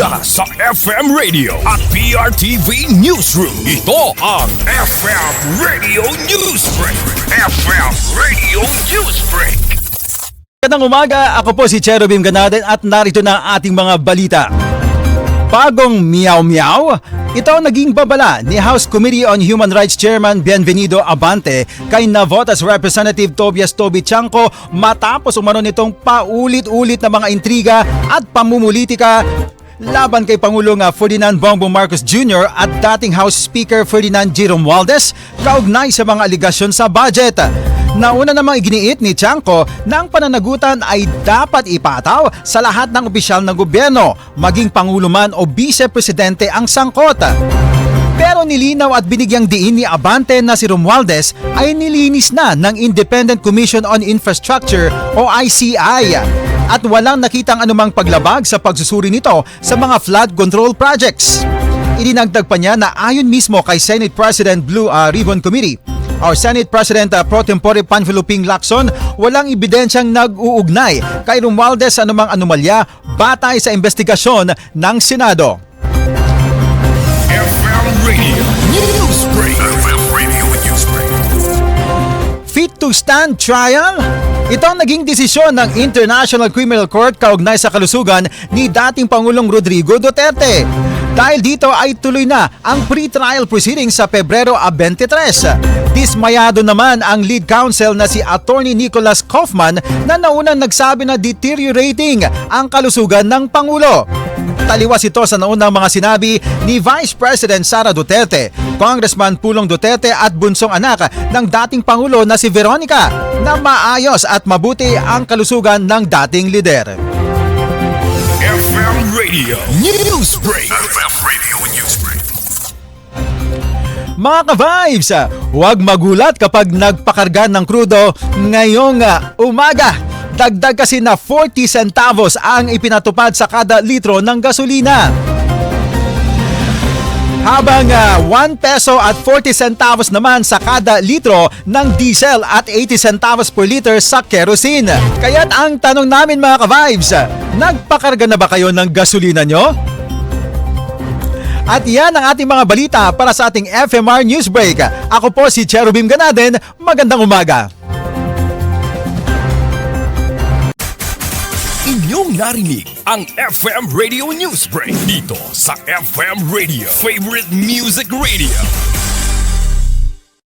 Mula sa FM Radio at PRTV Newsroom, ito ang FM Radio Newsbreak. FM Radio Newsbreak. Magandang umaga, ako po si Cherubim Ganaden at narito na ang ating mga balita. Bagong miyaw-miyaw, ito ang naging babala ni House Committee on Human Rights Chairman Bienvenido Abante kay Navotas Representative Tobias Toby Chanco matapos umano nitong paulit-ulit na mga intriga at pamumulitika laban kay Pangulong Ferdinand Bongbong Marcos Jr. at dating House Speaker Ferdinand G. Romualdez kaugnay sa mga aligasyon sa budget. Nauna namang iginiit ni Chanco na ang pananagutan ay dapat ipataw sa lahat ng opisyal ng gobyerno, maging Pangulo man o Vice-Presidente ang sangkot. Pero nilinaw at binigyang diin ni Abante na si Romualdez ay nilinis na ng Independent Commission on Infrastructure o ICI at walang nakitang anumang paglabag sa pagsusuri nito sa mga flood control projects. Idinagdag pa niya na ayon mismo kay Senate President Blue Ribbon Committee or Senate President Pro Tempore Panfilo Ping Lacson, walang ebidensyang nag-uugnay kay Romualdez anumang anomalya batay sa investigasyon ng Senado. FM Radio Newsbreak. FM Radio Newsbreak. Fit to stand trial? Ito ang naging desisyon ng International Criminal Court kaugnay sa kalusugan ni dating Pangulong Rodrigo Duterte. Dahil dito ay tuloy na ang pre-trial proceedings sa Pebrero 23. Dismayado naman ang lead counsel na si Attorney Nicholas Kaufman na naunang nagsabi na deteriorating ang kalusugan ng Pangulo. Taliwas ito sa naunang mga sinabi ni Vice President Sara Duterte, Congressman Pulong Duterte at bunsong anak ng dating Pangulo na si Veronica na maayos at mabuti ang kalusugan ng dating lider. FM Radio Newsbreak. FM Radio Newsbreak. Mga ka-vibes, huwag magulat kapag nagpakarga ng krudo ngayong umaga. Dagdag kasi na 40 centavos ang ipinatupad sa kada litro ng gasolina. Habang 1 peso at 40 centavos naman sa kada litro ng diesel at 80 centavos per liter sa kerosene. Kaya't ang tanong namin mga ka-vibes, nagpakarga na ba kayo ng gasolina nyo? At yan ang ating mga balita para sa ating FMR Newsbreak. Ako po si Cherubim Ganaden, magandang umaga. Inyong narinig ang FM Radio Newsbreak dito sa FM Radio, Favorite Music Radio.